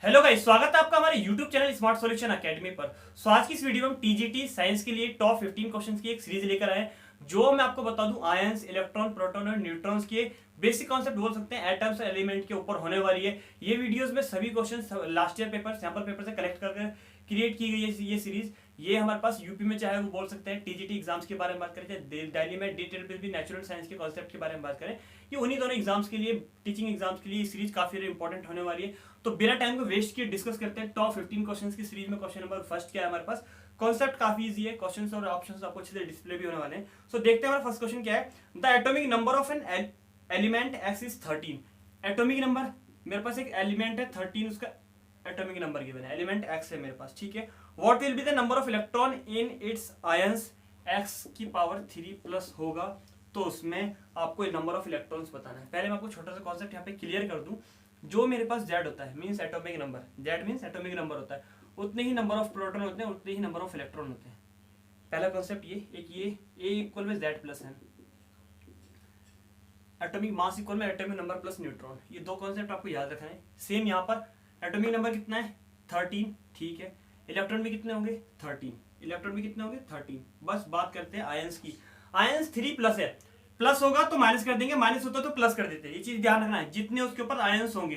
Hello guys, स्वागत है आपका हमारे YouTube channel smart solution academy पर। आज की इस वीडियो में हम टीजीटी साइंस के लिए टॉप 15 क्वेश्चंस की एक सीरीज लेकर आए हैं, जो मैं आपको बता दूं आयंस, इलेक्ट्रॉन, प्रोटॉन और न्यूट्रॉन्स के बेसिक कॉन्सेप्ट बोल सकते हैं एटम्स और एलिमेंट के ऊपर होने वाली है। ये वीडियोस में सभी questions last year paper, sample paper से कलेक्ट करके क्रिएट की गई है ये सीरीज। ये हमारे पास यूपी में चाहे वो बोल सकते हैं टीजीटी एग्जाम्स के बारे में बात करें, चाहे दिल्ली में डिटेल में भी नेचुरल साइंस के कॉन्सेप्ट के बारे में बात करें, ये उन्हीं दोनों एग्जाम्स के लिए, टीचिंग एग्जाम्स के लिए सीरीज काफी इंपॉर्टेंट होने वाली है। तो बिना टाइम को वेस्ट किए डिस्कस करते हैं टॉप 15 क्वेश्चंस की सीरीज में। क्वेश्चन नंबर फर्स्ट क्या है हमारे पास, कॉन्सेप्ट काफी इजी है, क्वेश्चंस और ऑप्शंस आपको अच्छे से डिस्प्ले भी होने वाले हैं। सो देखते हैं हमारा फर्स्ट क्वेश्चन क्या है। The atomic number of an element x is 13। Atomic number, मेरे पास एक एलिमेंट है 13, उसका एटॉमिक नंबर गिवन है, एलिमेंट एक्स है मेरे पास, ठीक है। What will be the number of electron in its ions, x की पावर 3 प्लस होगा, तो उसमें आपको नंबर ऑफ इलेक्ट्रॉन्स बताना है। पहले मैं आपको छोटा सा कॉन्सेप्ट यहाँ पे क्लियर कर दूं। जो मेरे पास जेड होता है means atomic number, Z means atomic number होता है, उतने ही नंबर ऑफ प्रोटॉन होते हैं, उतने ही नंबर ऑफ इलेक्ट्रॉन होते हैं। पहला कॉन्सेप्ट ये, एक ये ए इक्वल में Z plus N, atomic mass equal में एटॉमिक नंबर प्लस न्यूट्रॉन। ये दो कॉन्सेप्ट आपको याद रखना है। सेम यहाँ पर एटॉमिक नंबर कितना है 13, ठीक है। इलेक्ट्रॉन भी कितने होंगे 13, इलेक्ट्रॉन भी कितने होंगे 13। बस बात करते हैं आयंस की। आयंस 3 प्लस है, प्लस होगा तो माइनस कर देंगे, माइनस होता तो प्लस कर देते हैं। ये चीज ध्यान रखना है, जितने उसके ऊपर आयंस होंगे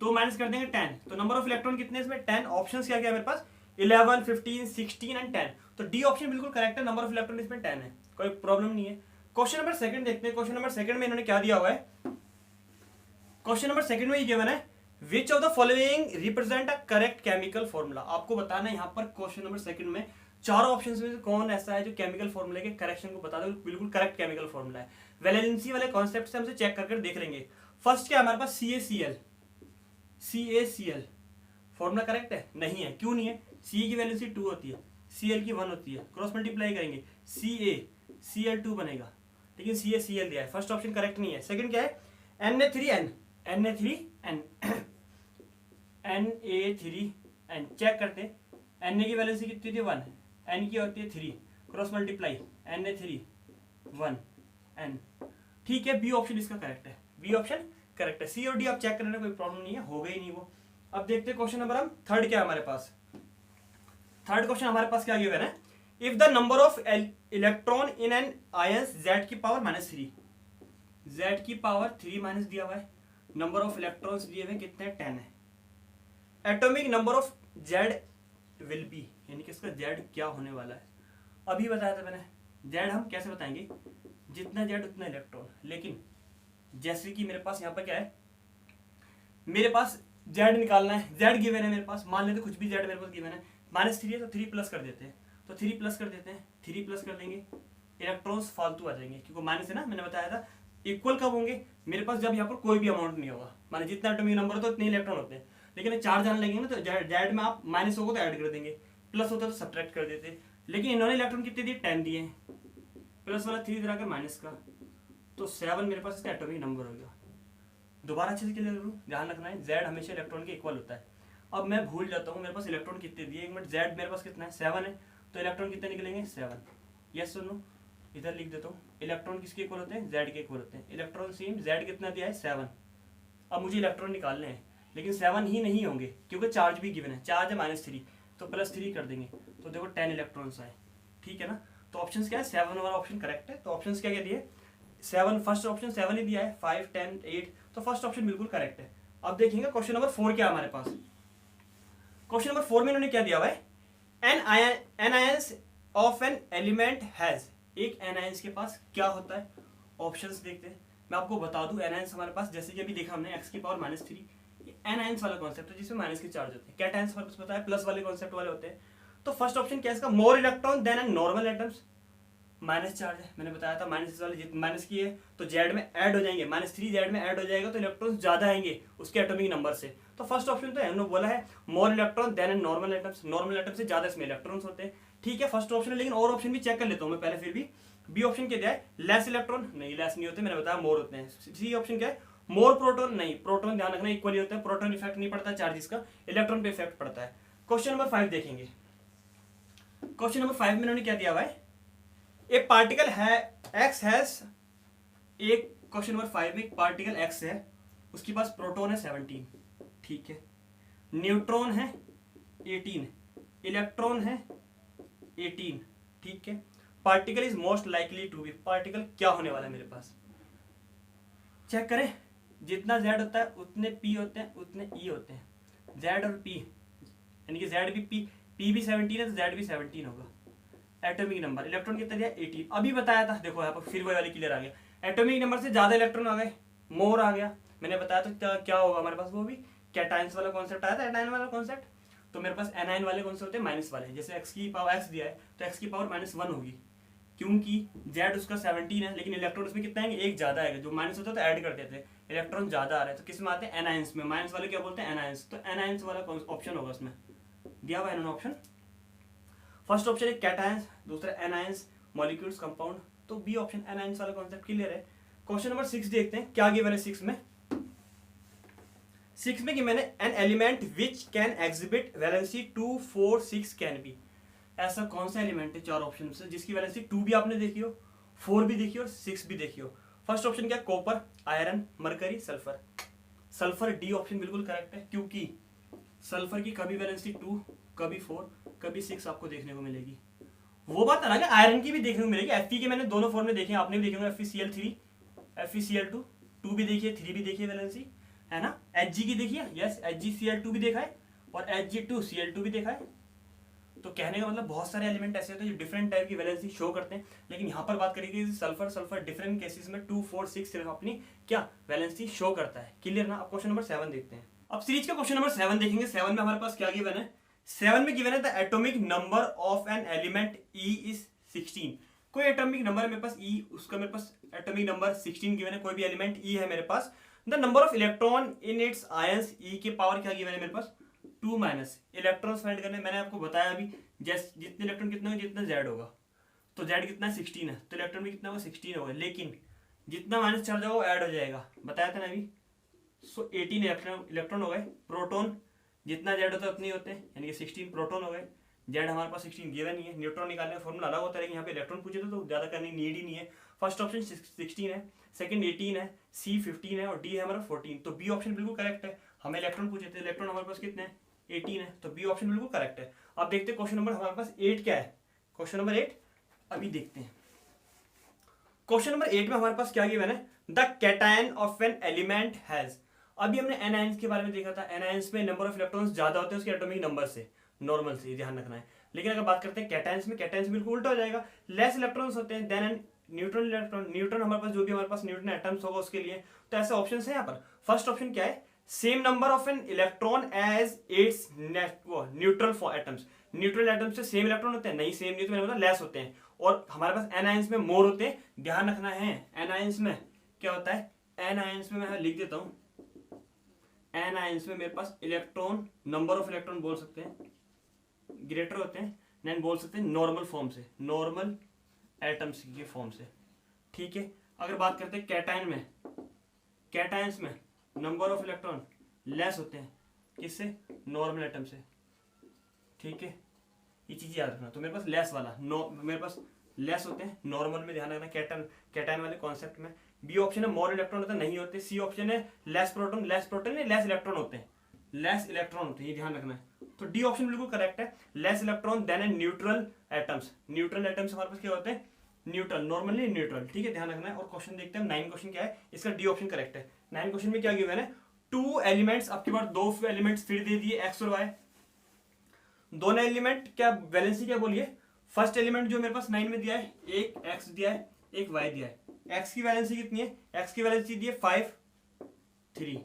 तो माइनस कर देंगे 10। तो नंबर ऑफ इलेक्ट्रॉन कितने इसमें 10। ऑप्शन क्या क्या है मेरे पास 11, 15, 16 एंड 10। तो डी ऑप्शन बिल्कुल करेक्ट है, नंबर ऑफ इलेक्ट्रॉन इसमें 10 है, कोई प्रॉब्लम नहीं है। क्वेश्चन नंबर सेकंड देखते हैं। क्वेश्चन नंबर सेकंड में इन्होंने क्या दिया हुआ है। क्वेश्चन नंबर सेकंड में ये गिवन है which of the following represent a correct chemical formula. आपको बताना है यहाँ पर क्वेश्चन नंबर सेकंड में चारों ऑप्शंस में से कौन ऐसा है जो केमिकल फॉर्मूले के करेक्शन को बता दो, बिल्कुल करेक्ट केमिकल फॉर्मूला है। वैलेंसी वाले कॉन्सेप्ट से हमसे चेक करके देख लेंगे। फर्स्ट क्या है हमारे पास CaCl, CaCl फॉर्मूला करेक्ट है? नहीं है। क्यों नहीं है? Ca की वैल्यूसी 2 होती है, Cl की 1 होती है, क्रॉस मल्टीप्लाई करेंगे CaCl2 बनेगा, लेकिन CaCl दिया है, फर्स्ट ऑप्शन करेक्ट नहीं है। सेकंड क्या है Na3N, Na3N Na3N चेक करते हैं। Na की वैल्यूसी कितनी थी 1, N की होती है 3, क्रॉस मल्टीप्लाई Na3 1 N, ठीक है। बी ऑप्शन इसका करेक्ट है, बी ऑप्शन करेक्ट है। सी और डी आप चेक करने में कोई प्रॉब्लम नहीं है, हो गई नहीं वो। अब देखते हैं क्वेश्चन नंबर हम थर्ड क्या है हमारे पास। थर्ड क्वेश्चन हमारे पास क्या गिवन है, if the number of electron in an ions z की पावर -3, z की पावर 3 माइनस दिया हुआ है, नंबर ऑफ इलेक्ट्रॉन्स दिए हुए कितने 10 है। Atomic number of z will be, यानी कि इसका z क्या होने वाला है। अभी बताया था मैंने, z हम कैसे बताएंगे, जितना z उतना इलेक्ट्रॉन। लेकिन जैसे कि मेरे पास यहाँ पर क्या है, मेरे पास z निकालना है, z गिवन है मेरे पास, मान लेते कुछ भी z मेरे पास गिवन है, -3 है तो 3 प्लस कर देते हैं, तो 3 प्लस कर देते हैं, 3 प्लस कर देंगे, इलेक्ट्रॉन्स फालतू आ जाएंगे क्योंकि माइनस है ना, मैंने बताया था। इक्वल कब होंगे मेरे पास, जब यहाँ पर कोई भी अमाउंट नहीं होगा, माने जितना एटॉमिक नंबर होता है उतने इलेक्ट्रॉन होते हैं। लेकिन 4 जाने लगेंगे ना, तो जेड में आप माइनस होगा तो ऐड कर देंगे, प्लस होता है तो सब्ट्रैक्ट कर देते। लेकिन इन्होंने इलेक्ट्रॉन कितने दिए 10 दिए हैं, प्लस वाला 3 इधर आकर माइनस का, तो 7 मेरे पास इसका एटॉमिक नंबर हो गया। दोबारा अच्छे से क्लियर करूँ, ध्यान रखना है जेड हमेशा इलेक्ट्रॉन के इक्वल होता है। अब मैं भूल जाता हूँ मेरे पास इलेक्ट्रॉन कितने दिए, एक मिनट, जेड मेरे पास कितना है 7 है, तो इलेक्ट्रॉन कितने निकलेंगे 7। यस सुनो, इधर लिख देता हूँ, इलेक्ट्रॉन किसके इक्वल होते हैं जेड के इक्वल होते हैं। इलेक्ट्रॉन सेम, जेड कितना दिया है 7। अब मुझे इलेक्ट्रॉन निकालने हैं, लेकिन 7 ही नहीं होंगे क्योंकि चार्ज भी गिवन है, चार्ज है -3, तो +3 कर देंगे, तो देखो 10 इलेक्ट्रॉन्स आए, ठीक है ना। तो ऑप्शन क्या है 7 वाला ऑप्शन करेक्ट है। तो ऑप्शन क्या क्या दिए 7, फर्स्ट ऑप्शन 7 ही दिया है, 5, 10, 8, तो फर्स्ट ऑप्शन बिल्कुल करेक्ट है। अब देखेंगे क्वेश्चन नंबर 4 क्या है हमारे पास। क्वेश्चन नंबर 4 में इन्होंने क्या दिया हुआ है, an ions of an element has, एक एन आयंस के पास क्या होता है। ऑप्शंस देखते हैं, मैं आपको बता दूं एन आयंस हमारे पास, जैसे कि अभी देखा हमने x की पावर -3, ये एन आयंस वाला कॉन्सेप्ट है जिसमें माइनस के चार्ज होते हैं। कैटायंस हमारे पास पता है प्लस वाले कॉन्सेप्ट वाले होते हैं। तो फर्स्ट ऑप्शन क्या है इसका, more electron than an normal atoms, minus charge है, मैंने बताया था माइनस वाले माइनस की है तो जेड में ऐड हो जाएंगे, -3 जेड में ऐड हो जाएगा तो इलेक्ट्रॉन ज्यादा आएंगे उसके एटॉमिक नंबर से। तो फर्स्ट ऑप्शन तो है, बोला है more electron than an normal atoms, normal atom से ज्यादा इसमें इलेक्ट्रॉन्स होते हैं, ठीक है फर्स्ट ऑप्शन है। लेकिन और ऑप्शन भी चेक कर लेता हूँ मैं पहले, फिर भी बी ऑप्शन क्या दिया है, लेस इलेक्ट्रॉन, नहीं लेस नहीं होते, मैंने बताया मोर होते हैं। सी ऑप्शन क्या है, मोर प्रोटॉन, नहीं प्रोटॉन ध्यान रखना इक्वली होता है, प्रोटॉन इफेक्ट नहीं पड़ता चार्जेस का, इलेक्ट्रॉन पे इफेक्ट पड़ता है। क्वेश्चन नंबर 5 देखेंगे। क्वेश्चन नंबर 5 में इन्होंने क्या दिया हुआ है, ए पार्टिकल है एक्स हैज, एक क्वेश्चन नंबर 5 में एक पार्टिकल एक्स है, उसके पास प्रोटॉन है 17, ठीक है, न्यूट्रॉन है 18, इलेक्ट्रॉन है 18, ठीक है। Particle is most likely to be, particle क्या होने वाला है मेरे पास, चेक करें, जितना z होता है उतने p होते हैं, उतने e होते हैं, z और p, यानी कि z भी p भी 17 है तो z भी 17 होगा। एटॉमिक नंबर इलेक्ट्रॉन कितना दिया 18, अभी बताया था, देखो यहाँ पर फिर वही वाली क्लियर आ गया, एटॉमिक नंबर से ज्यादा इलेक्ट्रॉन आ गए, मोर आ गया, मैंने बताया तो क्या होगा हमारे पास, वो भी कैटायंस वाला कॉन्सेप्ट आया था, एनायन वाला कॉन्सेप्ट। तो मेरे पास एनायन वाले कौन से होते हैं, माइनस वाले, जैसे x की पावर x दिया है तो x की पावर -1 होगी, क्योंकि z उसका 17 है, लेकिन इलेक्ट्रॉन उसमें कितना आएंगे, एक ज्यादा आएगा, जो माइनस होता है तो ऐड कर देते हैं, इलेक्ट्रॉन ज्यादा आ रहा है तो किस में आते हैं, एनायंस में, माइनस वाले क्या बोलते हैं, एनायंस, तो एनायंस वाला ऑप्शन होगा उसमें दिया हुआ है ऑप्शन। फर्स्ट ऑप्शन है कैटायंस, दूसरा एनायंस, मॉलिक्यूल्स, कंपाउंड, तो बी ऑप्शन एनायंस वाला कॉन्सेप्ट क्लियर है। क्वेश्चन नंबर 6 देखते हैं क्या गिवन है 6 में। 6 में कि मैंने an element which can exhibit valency 2, 4, 6 can be, ऐसा कौन सा एलिमेंट है चार ऑप्शन से जिसकी वैलेंसी 2 भी आपने देखी हो, 4 भी देखी हो और 6 भी देखी हो। फर्स्ट ऑप्शन क्या, copper, iron, mercury, sulphur. Sulphur D option बिल्कुल करेक्ट है, क्योंकि सल्फर की कभी वैलेंसी 2, कभी 4, कभी 6 आपको देखने को मिलेगी। वो बात अलग है, आयरन की भी देखने को मिलेगी, Fe के मैंने दोनों फॉर्म में देखे, आपने भी देखे होंगे, FeCl3, FeCl2, 2 भी देखिए, 3 भी देखिए वैलेंसी, है ना। Hg की देखिए, यस HgCl2 भी देखा है और Hg2Cl2 भी देखा है। तो कहने का मतलब बहुत सारे एलिमेंट ऐसे होते हैं जो डिफरेंट टाइप की वैलेंसी शो करते हैं, लेकिन यहाँ पर बात करेंगे सल्फर डिफरेंट केसेस में 2, 4, 6 सिर्फ अपनी क्या वैलेंसी शो करता है, क्लियर ना। अब क्वेश्चन नंबर 7 देखते हैं। अब सीरीज का क्वेश्चन नंबर 7 देखेंगे। 7 में हमारे पास क्या गिवन है, 7 में गिवन है the atomic number of an element E is 16। कोई एटॉमिक नंबर है मेरे पास E, उसका मेरे पास एटॉमिक नंबर 16 गिवन है, कोई भी एलिमेंट E है मेरे पास। The number of electron in its ions, E के पावर क्या गिवन है मेरे पास 2-, इलेक्ट्रॉन्स फाइंड करने, मैंने आपको बताया अभी, जैसे जितने इलेक्ट्रॉन कितने होंगे जितना Z होगा, तो Z कितना 16 है तो इलेक्ट्रॉन भी कितना होगा 16 होगा, लेकिन जितना माइनस चार्ज होगा वो ऐड हो जाएगा, बताया था ना अभी। सो 18 इलेक्ट्रॉन हो गए। प्रोटॉन जितना Z होता है उतने होते हैं, यानी कि 16 प्रोटॉन हो गए। Z हमारे पास 16 गिवन नहीं है, न्यूट्रॉन निकालने का फॉर्मूला अलग होता है, लेकिन यहाँ पे इलेक्ट्रॉन पूछे थे तो ज्यादा करने की नीड ही नहीं है। फर्स्ट ऑप्शन 16 है, सेकंड 18 है, C 15 है और D है हमारा 14, तो बी ऑप्शन बिल्कुल करेक्ट है। हमें इलेक्ट्रॉन पूछे थे, इलेक्ट्रॉन हमारे पास कितने हैं 18 है, तो बी ऑप्शन बिल्कुल करेक्ट है। अब देखते हैं क्वेश्चन नंबर हमारे पास 8 क्या है, क्वेश्चन नंबर 8 अभी देखते हैं। क्वेश्चन नंबर 8 में हमारे पास क्या गिवन है, the cation of an element has, अभी हमने एनायंस के बारे में देखा था, एनायंस में नंबर ऑफ इलेक्ट्रॉन्स ज्यादा होते हैं उसके एटॉमिक नंबर से, नॉर्मल से, ध्यान रखना है। लेकिन अगर बात करते हैं कैटायंस में, कैटायंस बिल्कुल उल्टा हो जाएगा, लेस इलेक्ट्रॉन्स होते हैं than an neutron electron, neutron हमारे पास जो भी हमारे पास न्यूट्रॉन एटम्स होगा उसके लिए, तो ऐसे ऑप्शन है यहाँ पर। फर्स्ट ऑप्शन क्या है, same number of an electron as its neutral atoms, neutral atoms से सेम इलेक्ट्रॉन होते हैं, नहीं सेम नहीं तो मैंने बोला लेस होते हैं, और हमारे पास एनायंस में मोर होते हैं, ध्यान रखना है। एनायंस में क्या होता है, एनायंस में मैं लिख देता हूं, एनायंस में मेरे पास इलेक्ट्रॉन, नंबर ऑफ इलेक्ट्रॉन बोल सकते हैं ग्रेटर होते हैं, नहीं बोल सकते हैं नॉर्मल फॉर्म से, नॉर्मल एटम्स के फॉर्म से, ठीक है। अगर बात करते हैं कैटायन में, कैटायंस में नंबर ऑफ इलेक्ट्रॉन लेस होते हैं, किससे, नॉर्मल एटम से, ठीक है, ये चीज याद रखना। तो मेरे पास लेस वाला मेरे पास लेस होते हैं नॉर्मल में, ध्यान रखना कैटायन वाले कॉन्सेप्ट में। बी ऑप्शन है मोर इलेक्ट्रॉन होता नहीं होते, सी ऑप्शन है लेस प्रोटॉन लेस इलेक्ट्रॉन होते हैं, लेस इलेक्ट्रॉन होते हैं, ये ध्यान रखना है। तो डी ऑप्शन बिल्कुल करेक्ट है, less electron than an neutral atoms, neutral atoms हमारे पास क्या होते हैं, न्यूट्रल, नॉर्मली न्यूट्रल, ठीक है, ध्यान रखना है। और क्वेश्चन देखते हैं 9 क्वेश्चन क्या है, इसका डी ऑप्शन करेक्ट है। 9 क्वेश्चन में क्या गिवन है, 2 एलिमेंट्स, आपके पास 2 एलिमेंट्स फिर दे दिए एक्स और वाई, दोनों एलिमेंट क्या वैलेंसी क्या बोलिए, फर्स्ट एलिमेंट जो मेरे पास 9 में दिया है, एक एक्स दिया है एक वाई दिया है, एक्स की वैलेंसी कितनी है, एक्स की वैलेंसी दी है 5, 3,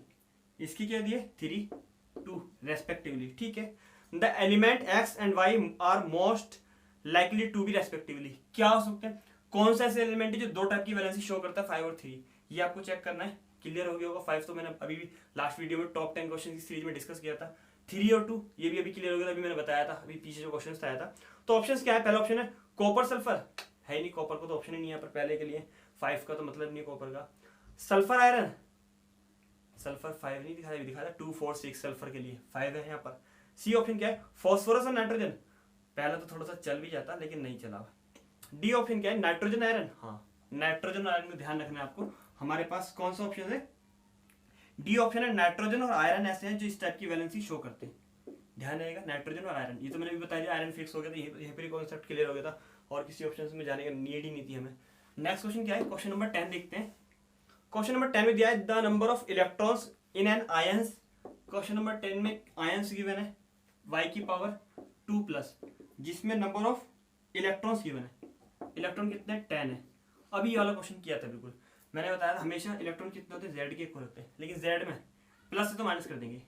इसकी क्या दी है 3, 2 रेस्पेक्टिवली, ठीक है। The element X and Y are most likely to be respectively, क्या हो सकते हैं, कौन सा ऐसे एलिमेंट है जो 2 टाइप की वैलेंसी शो करता है 5 और 3, ये आपको चेक करना है। क्लियर हो गया होगा। 5 तो मैंने अभी भी लास्ट वीडियो में टॉप 10 क्वेश्चन की सीरीज में डिस्कस किया था। 3 और 2 ये भी अभी क्लियर हो गया, अभी मैंने बताया था, अभी पीछे जो क्वेश्चन आया था। तो ऑप्शन क्या है, पहला ऑप्शन है कॉपर सल्फर, है ही नहीं, कॉपर को तो ऑप्शन ही नहीं है यहाँ पर पहले के लिए, 5 का तो मतलब नहीं कॉपर का। सल्फर आयरन, सल्फर 5 नहीं दिखा था 2, 4, 6 सल्फर के लिए 5 है यहाँ पर। सी ऑप्शन क्या है, फॉस्फोरस और नाइट्रोजन, पहला तो थोड़ा सा चल भी जाता लेकिन नहीं चला। डी ऑप्शन क्या है, नाइट्रोजन आयरन, हाँ नाइट्रोजन आयरन में ध्यान रखना है आपको। हमारे पास कौन सा ऑप्शन है, डी ऑप्शन है नाइट्रोजन और आयरन ऐसे हैं जो इस टाइप की वैलेंसी शो करते हैं। ध्यान रहेगा, नाइट्रोजन और आयरन, ये तो मैंने भी बता दिया, आयरन फिक्स हो गया था, यहीं पर कॉन्सेप्ट क्लियर हो गया था और किसी ऑप्शन में जाने का नीड ही नहीं थी हमें। नेक्स्ट क्वेश्चन क्या है, क्वेश्चन नंबर 10 देखते हैं। क्वेश्चन नंबर 10 में दिया है the number of electrons in an ions. Question number 10 में आयंस गिवन है y की पावर 2+, जिसमें नंबर ऑफ इलेक्ट्रॉन्स गिवन है। इलेक्ट्रॉन कितने 10 है। अभी ये वाला क्वेश्चन किया था बिल्कुल, मैंने बताया था हमेशा इलेक्ट्रॉन कितने होते हैं z के इक्वल होते हैं, लेकिन z में प्लस से तो माइनस कर देंगे,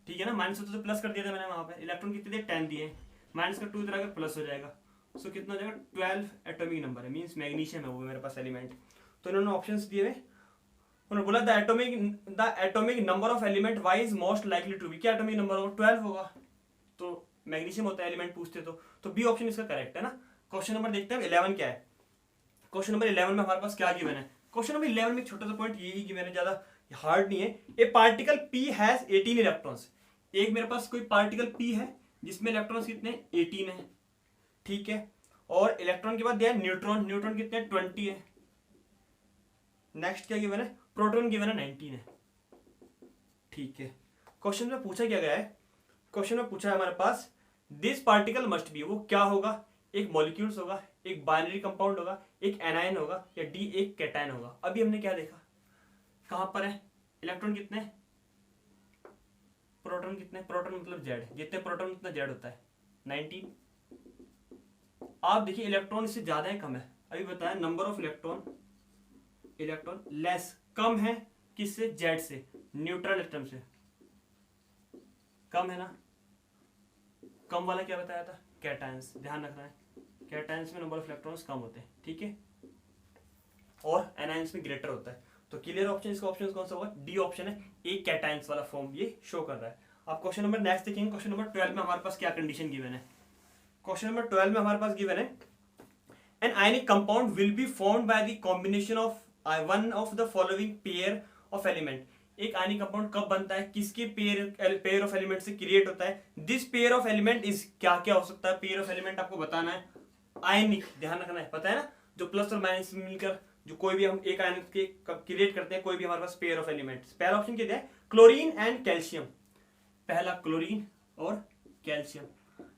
ठीक है ना, माइनस होता तो प्लस कर दिया था मैंने वहां पे। इलेक्ट्रॉन कितने दिए 10 दिए, माइनस का 2 इधर आकर प्लस हो जाएगा, सो कितना हो जाएगा 12 एटॉमिक नंबर है, मींस मैग्नीशियम है वो मेरे पास एलिमेंट। तो इन्होंने ऑप्शंस दिए हुए, उन्होंने बोला the atomic number of element y is most likely to be, क्या एटॉमिक नंबर होगा 12 होगा, तो मैग्नीशियम होता है एलिमेंट पूछते तो बी ऑप्शन इसका करेक्ट है ना। क्वेश्चन नंबर देखते हैं 11 क्या है। क्वेश्चन नंबर 11 में हमारे पास क्या गिवन है, क्वेश्चन नंबर 11 में एक छोटा सा पॉइंट यही गिवन है, ज्यादा हार्ड नहीं है। ए पार्टिकल p हैज 18 इलेक्ट्रॉन्स, एक मेरे पास कोई पार्टिकल p है जिसमें इलेक्ट्रॉन्स कितने 18 है, ठीक है, और इलेक्ट्रॉन के बाद दिया है न्यूट्रॉन, न्यूट्रॉन कितने 20 है। नेक्स्ट क्या गिवन है, प्रोटॉन गिवन है 19 है, ठीक है। क्वेश्चन में पूछा क्या गया है, क्वेश्चन में पूछा है हमारे पास दिस पार्टिकल मस्ट बी, वो क्या होगा, एक मॉलिक्यूल्स होगा, एक बाइनरी कंपाउंड होगा, एक एनायन होगा, या डी एक कैटायन होगा। अभी हमने क्या देखा, कहां पर है इलेक्ट्रॉन कितने, प्रोटॉन कितने, प्रोटॉन मतलब जेड, जितने प्रोटॉन उतना जेड होता है 19। आप देखिए इलेक्ट्रॉन इससे ज्यादा है कम है, अभी बताया नंबर ऑफ इलेक्ट्रॉन लेस, कम है किससे, जेड से, न्यूट्रल एटम से कम है ना। कम वाला क्या बताया था, कैटायंस, ध्यान रखना है कैटायंस में नंबर ऑफ इलेक्ट्रॉन्स कम होते हैं, ठीक है, और एनायंस में ग्रेटर होता है। तो क्लियर ऑप्शन, इसका ऑप्शन कौन सा होगा, डी ऑप्शन है, एक कैटायंस वाला फॉर्म ये शो कर रहा है। अब क्वेश्चन नंबर नेक्स्ट देखेंगे, क्वेश्चन नंबर 12 में हमारे पास क्या कंडीशन गिवन है। क्वेश्चन नंबर 12 में हमारे पास गिवन है an ionic compound will be formed by the combination of one of the following pair of element. एक आयनिक कंपाउंड कब बनता है, किसके पेयर ऑफ एलिमेंट से क्रिएट होता है, this pair of element is, क्या क्या हो सकता है, पेयर ऑफ एलिमेंट आपको बताना है, आयनिक, ध्यान रखना है, पता है ना, जो प्लस और माइनस मिलकर जो कोई भी हम एक आयन के क्रिएट करते हैं, कोई भी हमारे पास पेयर ऑफ एलिमेंट्स। पहला ऑप्शन क्या दिया है, क्लोरीन एंड कैल्शियम, पहला क्लोरीन और कैल्शियम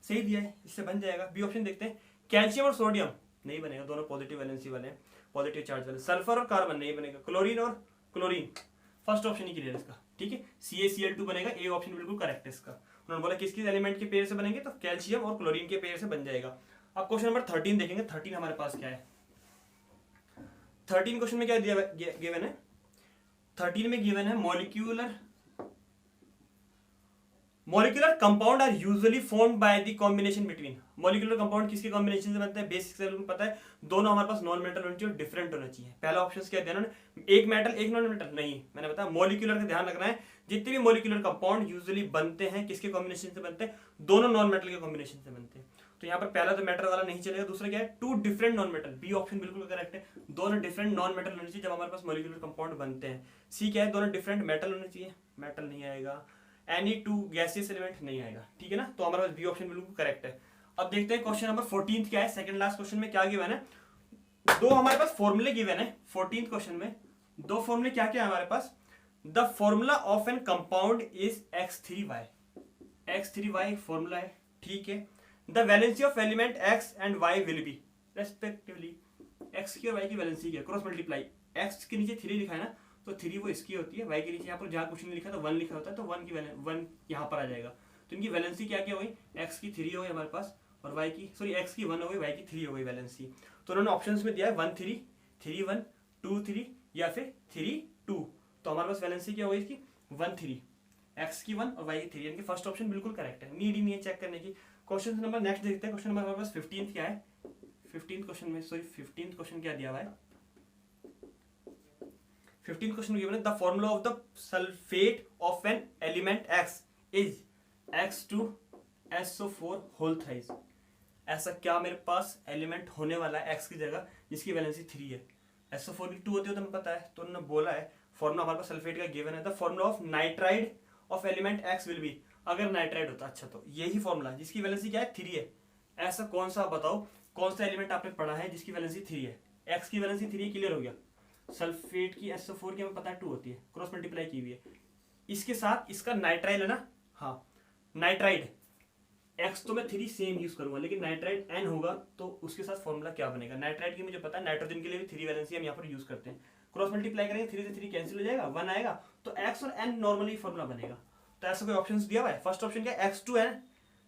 सही दिया है, इससे बन जाएगा। बी ऑप्शन देखते हैं, कैल्शियम और सोडियम नहीं बनेगा, दोनों पॉजिटिव वैलेंसी वाले हैं, पॉजिटिव चार्ज वाले। सल्फर और कार्बन नहीं बनेगा, क्लोरीन और क्लोरीन, फर्स्ट ऑप्शन ही क्लियर इसका, ठीक है। CaCl2 बनेगा, ए ऑप्शन बिल्कुल करेक्ट है इसका। उन्होंने बोला किस किस एलिमेंट के पेयर से बनेंगे, तो कैल्शियम और क्लोरीन के पेयर से बन जाएगा। अब क्वेश्चन नंबर 13 देखेंगे, 13 हमारे पास क्या है, 13 क्वेश्चन में क्या दिया गिवन है, 13 में गिवन है molecular compound are usually formed by the combination between. Molecular compound किसके कॉम्बिनेशन से बनता है, बेसिक से पता है, दोनों हमारे पास नॉन मेटल होना चाहिए और डिफरेंट होना चाहिए। पहला ऑप्शन क्या दिया ना, एक मेटल एक नॉन मेटल, नहीं, मैंने बताया मॉलिक्यूलर का ध्यान रखना है, जितने भी मॉलिक्यूलर कंपाउंड यूजुअली बनते हैं किसके कॉम्बिनेशन से बनते हैं, दोनों नॉन मेटल के कॉम्बिनेशन से बनते हैं। तो यहाँ पर पहला तो मेटल वाला नहीं चलेगा, दूसरा क्या है, two different non metal, B option बिल्कुल करेक्ट है, दोनों डिफरेंट नॉन मेटल होने चाहिए जब हमारे पास मॉलिक्यूलर कंपाउंड बनते हैं। सी क्या है, दोनों डिफरेंट मेटल होने चाहिए, मेटल नहीं आएगा, एनी टू गैसियस एलिमेंट नहीं आएगा, ठीक है ना। तो हमारे पास बी ऑप्शन बिल्कुल करेक्ट है। अब देखते हैं क्वेश्चन नंबर 14 क्या है, सेकंड लास्ट क्वेश्चन में क्या गिवन है, दो हमारे पास फॉर्मूले गिवन है 14th क्वेश्चन में। दो फॉर्मूले क्या क्या है हमारे पास, the formula of an compound is x3y, x3y एक फॉर्मूला है, ठीक है। The valency of element x and y will be respectively, x की और y की वैलेंसी क्या, क्रॉस मल्टीप्लाई, x के नीचे 3 लिखा है ना, तो 3 वो इसकी होती है, y के नीचे यहाँ पर जहाँ कुछ नहीं लिखा तो 1 लिखा होता है, तो 1 की 1 यहाँ पर आ जाएगा। तो इनकी वैलेंसी क्या क्या हुई, x की 3 हो गई हमारे पास, और y की x की 1 हो गई, y की 3 हो गई वैलेंसी। तो उन्होंने ऑप्शंस में दिया है 1 3 3 1 2 3 या फिर 3 2। तो हमारे पास वैलेंसी क्या होगी इसकी 1 3, x की 1 और y की 3, यानी कि फर्स्ट ऑप्शन बिल्कुल करेक्ट है, नीड ही नहीं है चेक करने की। क्वेश्चन नंबर नेक्स्ट देखते हैं, क्वेश्चन नंबर हमारे पास 15th क्या है, 15th क्वेश्चन में, सॉरी 15th क्वेश्चन क्या दिया हुआ है, 15th क्वेश्चन गिवन है the formula of the sulphate of an element x is X2SO4 whole thrice. ऐसा क्या मेरे पास एलिमेंट होने वाला है x की जगह जिसकी वैलेंसी 3 है, SO4 की 2 होती है तो हमें पता है, तो उन्होंने बोला है फॉर्मूला हमारे पास सल्फेट का गिवन है, the formula of nitride of element x will be, अगर नाइट्राइड होता अच्छा तो यही फॉर्मूला जिसकी वैलेंसी क्या है 3 है। ऐसा कौन सा बताओ, कौन सा एलिमेंट आपने पढ़ा है जिसकी वैलेंसी 3 है, x की वैलेंसी 3 क्लियर हो गया, सल्फेट की SO4 की हमें पता है 2 होती है, क्रॉस मल्टीप्लाई की हुई है। इसके साथ इसका नाइट्राइल है ना, हाँ नाइट्राइड, एक्स तो मैं 3 सेम यूज करूंगा, लेकिन नाइट्राइड N होगा तो उसके साथ फॉर्मूला क्या बनेगा। नाइट्राइड की मुझे पता है, नाइट्रोजन के लिए भी 3 वैलेंसी हम यहाँ पर यूज करते हैं। क्रॉस मल्टीप्लाई करेंगे 3 से 3 कैंसिल हो जाएगा, 1 आएगा, तो एक्स और N नॉर्मली फॉर्मूला बनेगा। तो ऐसा कोई ऑप्शन दिया हुआ है। फर्स्ट ऑप्शन क्या है, X2N,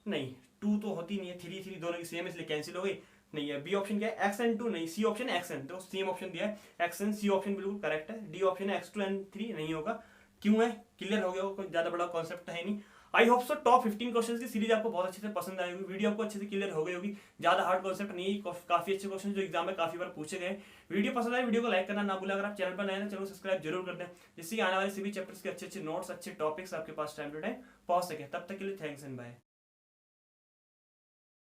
नहीं 2 तो होती नहीं है, 3 दोनों की सेम इसलिए कैंसिल हो गई, नहीं है। बी ऑप्शन क्या है, XN2, नहीं। सी ऑप्शन है XN, तो सेम ऑप्शन दिया है XN, सी ऑप्शन बिल्कुल करेक्ट है। डी ऑप्शन है X2N3, नहीं होगा। क्यों है, क्लियर हो गया, कोई ज्यादा बड़ा कॉन्सेप्ट है नहीं। I hope so top 15 questions की सीरीज आपको बहुत अच्छे से पसंद आई होगी, वीडियो आपको अच्छे से क्लियर हो गई होगी। ज्यादा हार्ड कॉन्सेप्ट नहीं, काफी अच्छे क्वेश्चन जो एग्जाम में काफी बार पूछे गए। वीडियो पसंद आए वीडियो को लाइक करना ना भूलें। अगर आप चैनल पर नए हैं चैनल को सब्सक्राइब जरूर कर दें, जिससे आने वाले सभी चैप्टर्स के अच्छे अच्छे नोट्स, अच्छे टॉपिक्स आपके पास टाइम टू टाइम पहुंच सके। तब तक के लिए थैंक्स एंड बाय।